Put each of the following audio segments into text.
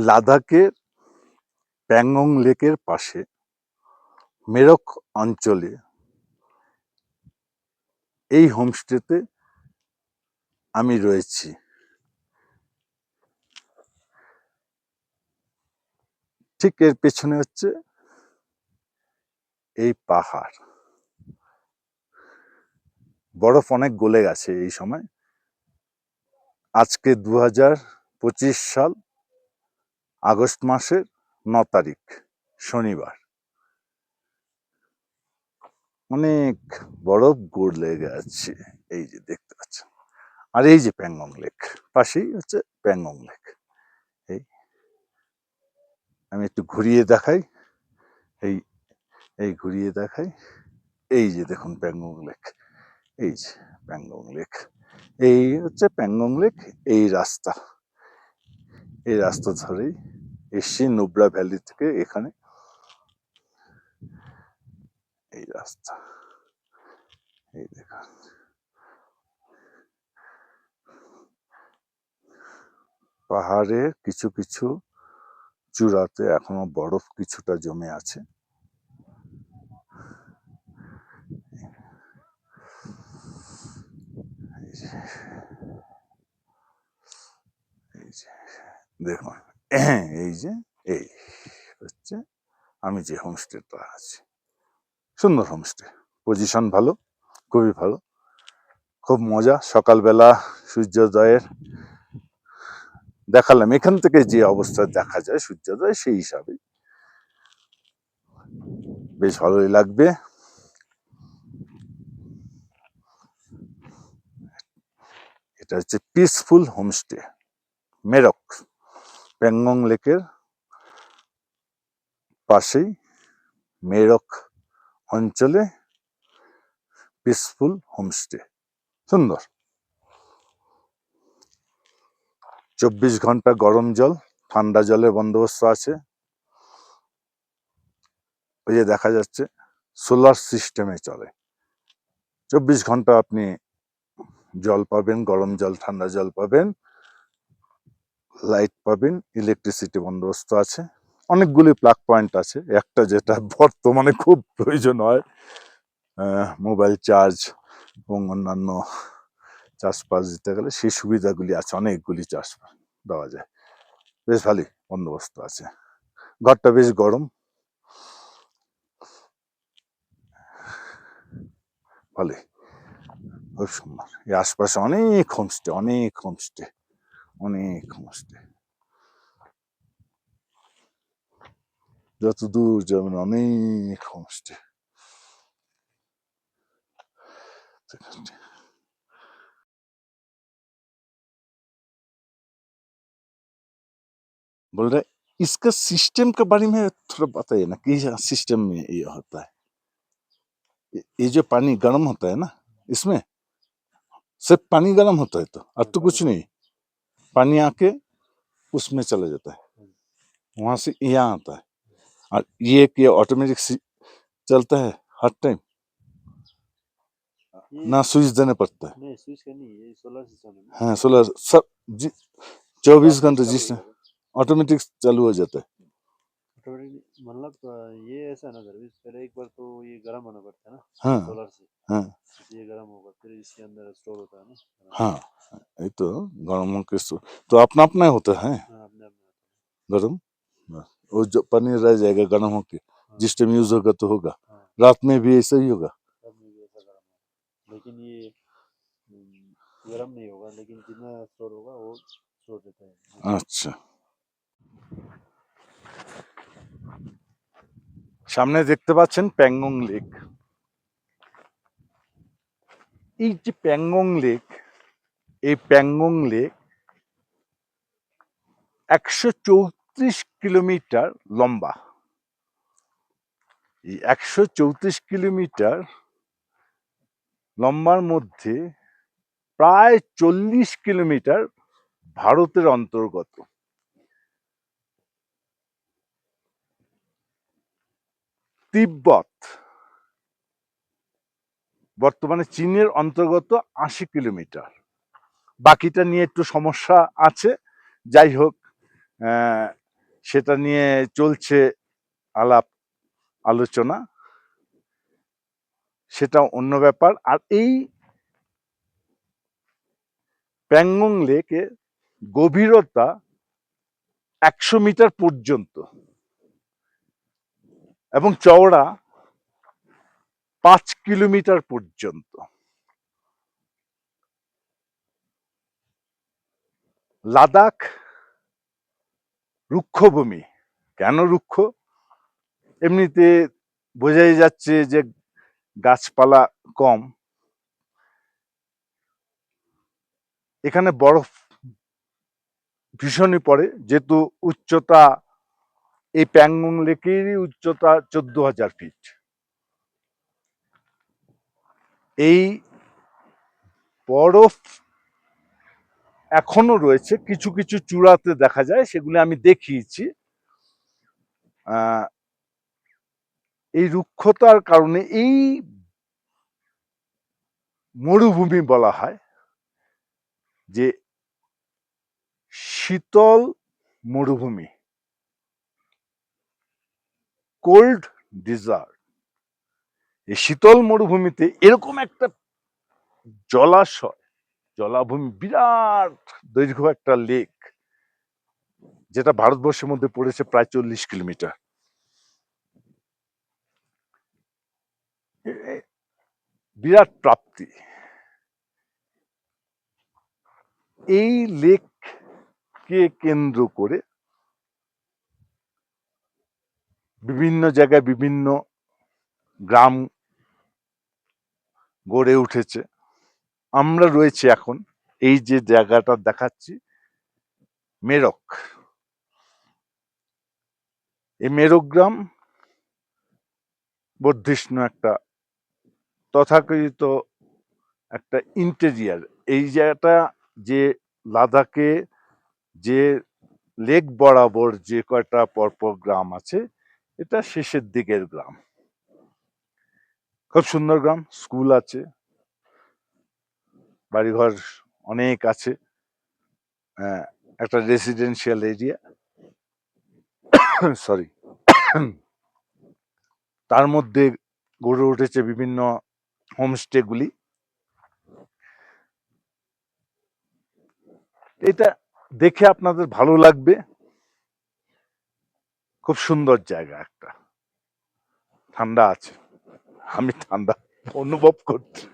লাদাখের প্যাংগং লেকের পাশে মেরক অঞ্চলে এই হোমস্টেতে আমি রয়েছি। ঠিক এর পেছনে হচ্ছে এই পাহাড়। বরফ অনেক গলে গেছে এই সময়। আজকে 2025 সাল আগস্ট মাসের 9 তারিখ শনিবার। অনেক বরফ গলে গেছে, এই যে দেখতে পাচ্ছেন। আর এই যে প্যাংগং লেক, পাশেই হচ্ছে প্যাংগং লেক। এই আমি একটু ঘুরিয়ে দেখাই, এই এই ঘুরিয়ে দেখাই। এই যে দেখুন প্যাংগং লেক, এই যে প্যাংগং লেক, এই হচ্ছে প্যাংগং লেক। এই রাস্তা ধরেই এসছি নুব্রা ভ্যালি থেকে এখানে। এই রাস্তা, এই দেখুন পাহাড়ের কিছু কিছু চূড়াতে এখনো বরফ কিছুটা জমে আছে। দেখুন এই যে এই হচ্ছে আমি যে হোমস্টেটা আছি। সুন্দর হোমস্টে, পজিশন ভালো, খুবই ভালো, খুব মজা। সকালবেলা সূর্যোদয়ের দেখালাম, এখান থেকে যে অবস্থা দেখা যায় সূর্যোদয়, সেই হিসাবে বেশ ভালোই লাগবে। এটা হচ্ছে পিসফুল হোমস্টে, মেরক, প্যাংগং লেকের পাশেই মেরক অঞ্চলে পিসফুল হোমস্টে, সুন্দর। 24 ঘন্টা গরম জল, ঠান্ডা জলের বন্দোবস্ত আছে। ওই যে দেখা যাচ্ছে সোলার সিস্টেমে চলে। 24 ঘন্টা আপনি জল পাবেন, গরম জল, ঠান্ডা জল পাবেন, লাইট পাবেন, ইলেকট্রিসিটি বন্দোবস্ত আছে। অনেকগুলি প্লাগ পয়েন্ট আছে। একটা যেটা বর্তমানে খুব প্রয়োজন হয়, মোবাইল চার্জ এবং অন্যান্য চার্জ পাস দিতে গেলে সেই সুবিধাগুলি আছে, অনেকগুলি চার্জ দেওয়া যায়। বেশ ভালোই বন্দোবস্ত আছে। ঘরটা বেশ গরম, ভালোই, খুব সুন্দর। এই আশপাশে অনেক হোমস্টে, অনেক হোমস্টে, অনেক হোমস্টে, যত দূর যাবেন অনেক হোমস্টে। बोल रहे इसका सिस्टम के बारे में थोड़ा बताइए ना, कि सिस्टम में ये होता है। ये जो पानी गर्म होता है ना, इसमें सिर्फ पानी गर्म होता है तो, और तो कुछ नहीं, पानी आके उसमें चला जाता है, वहां से यहाँ आता है। और ये ऑटोमेटिक चलता है हर टाइम, ना स्विच देना पड़ता है। नहीं, स्विच करनी है, ये सोलर सिस्टम है ना। हाँ सोलर सब 24 घंटे जिस ऑटोमेटिक चालू हो जाता है। मतलब ये ऐसा ना सर्विस, पहले एक बार तो ये गर्म होना पड़ता है ना। हाँ सोलर से, हाँ ये गर्म होगा, फिर इसके अंदर स्टोर होता है ना। हाँ, ये तो गर्म के तो अपना अपना होता है। हाँ, अपने अपने गर्म, वो जो पनीर रह जाएगा गर्म होके, जिस टाइम यूज होगा तो होगा। हाँ, रात में भी ऐसा ही होगा। तब में भी ऐसा गर्म होगा, लेकिन ये गर्म नहीं होगा, लेकिन जितना स्टोर होगा वो स्टोर देता है। अच्छा, সামনে দেখতে পাচ্ছেন প্যাংগং লেক। এই যে প্যাংগং লেক, এই প্যাংগং লেক 134 কিলোমিটার লম্বা। এই 134 কিলোমিটার লম্বার মধ্যে প্রায় 40 কিলোমিটার ভারতের অন্তর্গত। তিব্বত বর্তমানে চীনের অন্তর্গত 80 কিলোমিটার। বাকিটা নিয়ে একটু সমস্যা আছে। যাই হোক, সেটা নিয়ে চলছে আলাপ আলোচনা, সেটা অন্য ব্যাপার। আর এই প্যাংগং লেকে গভীরতা 100 মিটার পর্যন্ত এবং চওড়া 5 কিলোমিটার পর্যন্ত। লাদাখ রুক্ষভূমি। কেন রুক্ষ? এমনিতে বোঝাই যাচ্ছে যে গাছপালা কম। এখানে বরফ ভীষণই পড়ে, যেহেতু উচ্চতা, এই প্যাংগং লেকেরই উচ্চতা 14,000 ফিট। এই বরফ এখনো রয়েছে, কিছু কিছু চূড়াতে দেখা যায়, সেগুলি আমি দেখিয়েছি। এই রুক্ষতার কারণে এই মরুভূমি বলা হয়, যে শীতল মরুভূমি, কোল্ড ডিজার্ট। এই শীতল মরুভূমিতে এরকম একটা জলাশয়, জলাভূমি, বিরাট দৈর্ঘ্য একটা লেক, যেটা ভারতবর্ষের মধ্যে পড়েছে প্রায় 40 কিলোমিটার। বিরাট প্রাপ্তি। এই লেককে কেন্দ্র করে বিভিন্ন জায়গায় বিভিন্ন গ্রাম গড়ে উঠেছে। আমরা রয়েছি এখন, এই যে জায়গাটা দেখাচ্ছি, মেরক। এই মেরক গ্রাম বর্ধিষ্ণু একটা তথাকথিত একটা ইন্টেরিয়ার। এই জায়গাটা যে লাদাখে যে লেক বরাবর যে কয়টা পরপর গ্রাম আছে, এটা শেষের দিকের গ্রাম। খুব সুন্দর গ্রাম, স্কুল আছে, বাড়িঘর অনেক আছে, একটা রেসিডেন্সিয়াল এরিয়া, সরি। তার মধ্যে গড়ে উঠেছে বিভিন্ন হোমস্টে গুলি। এটা দেখে আপনাদের ভালো লাগবে, খুব সুন্দর জায়গা একটা, ঠান্ডা আছে, আমি ঠান্ডা অনুভব করছি,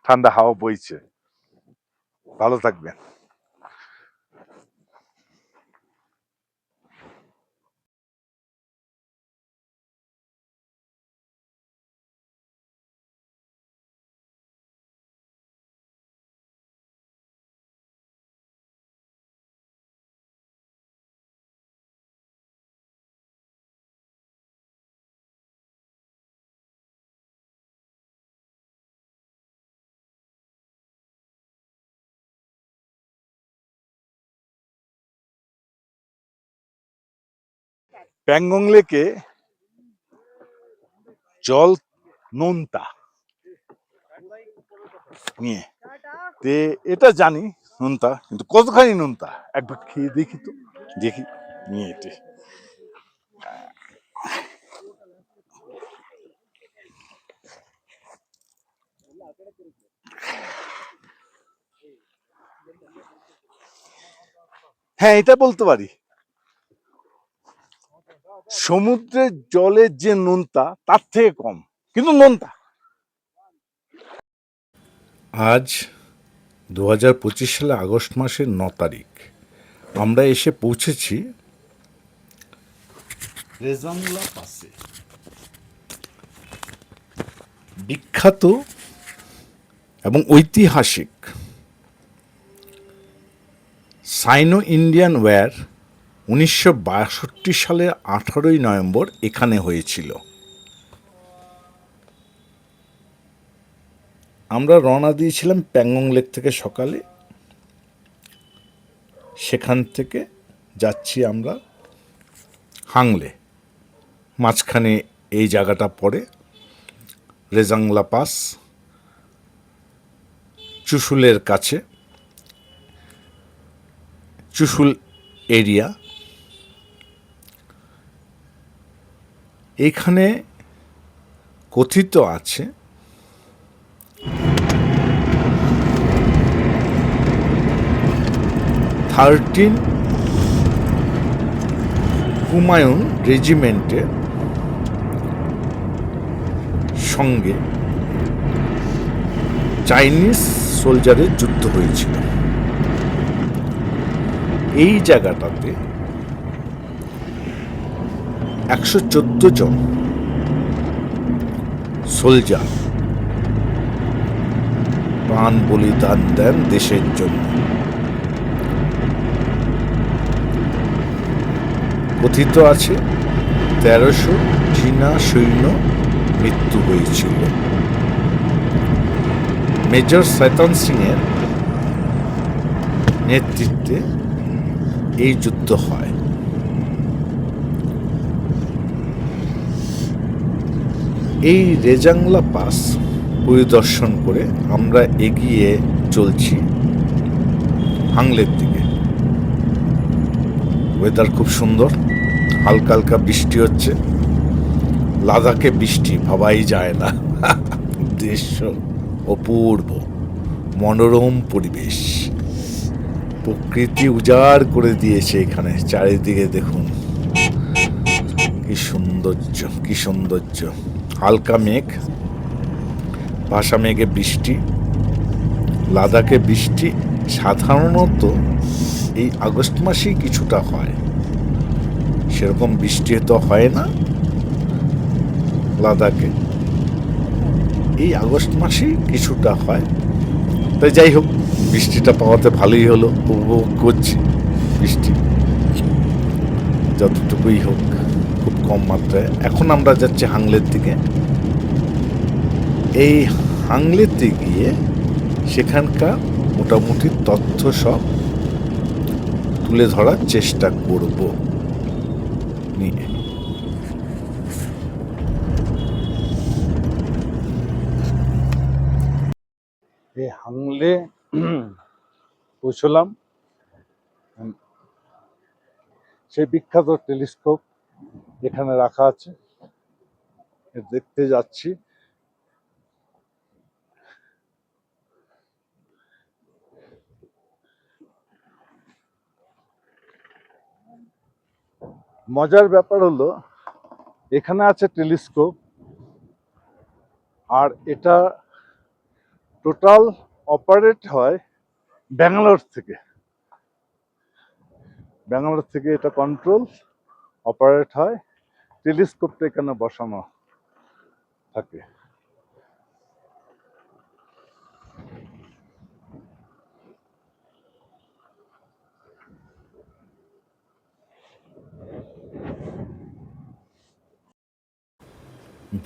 ঠান্ডা হাওয়া বইছে। ভালো থাকবেন। প্যাংগং লেকে জল নোনতা নিয়ে, তে এটা জানি নোনতা, কিন্তু কতখানি নোনতা একবার খেয়ে দেখি তো, দেখি নিয়ে এটে। হ্যাঁ, এটা বলতে পারি, সমুদ্রের জলের যে নোনতা তার থেকে কম, কিন্তু নোনতা। আজ 2025 সালে আগস্ট মাসের 9 তারিখ আমরা এসে পৌঁছেছি রেজাংলা পাসে। বিখ্যাত এবং ঐতিহাসিক সাইনো ইন্ডিয়ান ওয়ার 1962 সালের 18 নভেম্বর এখানে হয়েছিল। আমরা রওনা দিয়েছিলাম প্যাংগং লেক থেকে সকালে, সেখান থেকে যাচ্ছি আমরা হাংলে। মাঝখানে এই জায়গাটা পড়ে, রেজাংলা পাস, চুশুলের কাছে, চুশুল এরিয়া। এখানে কথিত আছে হুমায়ুন রেজিমেন্টের সঙ্গে চাইনিজ সোলজারের যুদ্ধ হয়েছিল। এই জায়গাটাতে 114 জন সোলজার প্রাণ বলিদান দেন দেশের জন্য। কথিত আছে 1300 চীনা সৈন্য মৃত্যু হয়েছিল। মেজর শৈতান সিং এর নেতৃত্বে এই যুদ্ধ হয়। এই রেজাংলা পাস পরিদর্শন করে আমরা এগিয়ে চলছি হাংলের দিকে। ওয়েদার খুব সুন্দর, হালকা হালকা বৃষ্টি হচ্ছে। লাদাখে বৃষ্টি ভাবাই যায় না। দৃশ্য অপূর্ব, মনোরম পরিবেশ, প্রকৃতি উজাড় করে দিয়েছে এখানে। চারিদিকে দেখুন কি সৌন্দর্য, কি সৌন্দর্য। হালকা মেঘ, ভাসা মেঘে বৃষ্টি। লাদাখে বৃষ্টি সাধারণত এই আগস্ট মাসেই কিছুটা হয়, সেরকম বৃষ্টি তো হয় না লাদাখে। এই আগস্ট মাসেই কিছুটা হয়। তাই যাই হোক, বৃষ্টিটা পাওয়াতে ভালোই হলো, উপভোগ করছি বৃষ্টি যতটুকুই হোক, খুব কম মাত্রায়। এখন আমরা যাচ্ছি হাংলের দিকে। এই হাংলেতে গিয়ে সেখানকার মোটামুটি তথ্য সব তুলে ধরার চেষ্টা করব নিয়ে। এই হাংলে পৌঁছলাম। সেই বিখ্যাত টেলিস্কোপ এখানে রাখা আছে, দেখতে যাচ্ছি। মজার ব্যাপার হলো, এখানে আছে টেলিস্কোপ, আর এটা টোটাল অপারেট হয় ব্যাঙ্গালোর থেকে। ব্যাঙ্গালোর থেকে এটা কন্ট্রোল অপারেট হয়। টেলিস্কোপটা এখানে বসানো থাকে।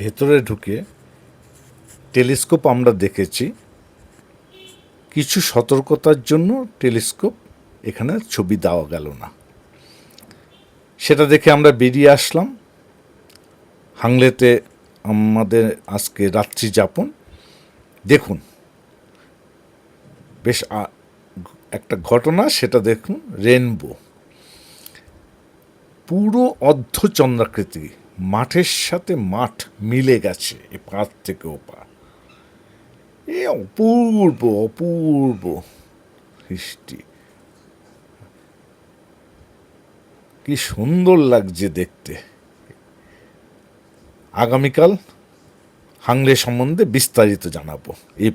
ভেতরে ঢুকে টেলিস্কোপ আমরা দেখেছি। কিছু সতর্কতার জন্য টেলিস্কোপ এখানে ছবি দেওয়া গেল না, সেটা দেখে আমরা বেরিয়ে আসলাম। হাংলেতে আমাদের আজকে রাত্রি যাপন। দেখুন, বেশ একটা ঘটনা, সেটা দেখুন। রেনবো পুরো অর্ধচন্দ্রাকৃতি, মাঠের সাথে মাঠ মিলে গেছে এ পার থেকে ও পার। এ অপূর্ব অপূর্ব সৃষ্টি, কি সুন্দর লাগছে দেখতে। আগামীকাল হাংলে সম্বন্ধে বিস্তারিত জানাবো। এই